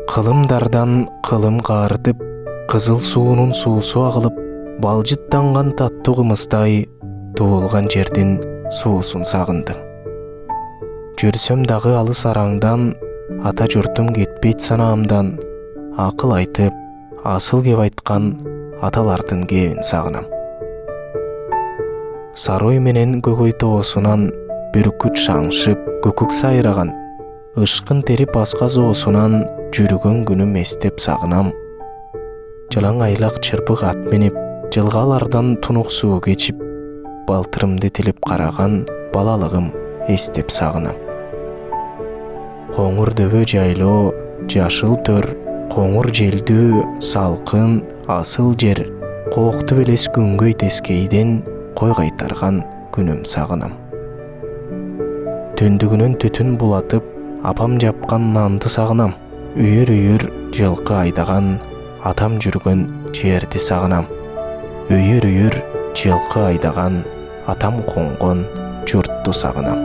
Кылымдардан кылым каартып, кызыл суунун суусу агылып, балжыттанган таттуу кымыздай туулган жердин суусун сагындым. Жүрсөм дагы алыс араңдан, ата журтум кетпейт санаамдан, акыл айтып, асыл кеп айткан аталардын кебин сагынам. Сарой менен көгөй тоосунан бүркүт шаңшып, көкүк сайраган, ышкын терип аска зоосунан жүргөн күнүм эстеп сагынам. Жылаң айлак чырпык ат минип, жылгалардан тунук суу кечип, балтырымды тилип караган балалыгым эстеп сагынам. Коңур дөбө жайлоо, жашыл төр, коңур желдүү, салкын, асыл жер, коокту белес күнгөй тескейден кой кайтарган күнүм сагынам. Түндүгүнөн түтүн булатып, апам жапкан нанды сагынам. Үйүр-үйүр жылкы айдаган атам жүргөн жерди сагынам. Үйүр-үйүр жылкы айдаган атам конгон журтту сагынам.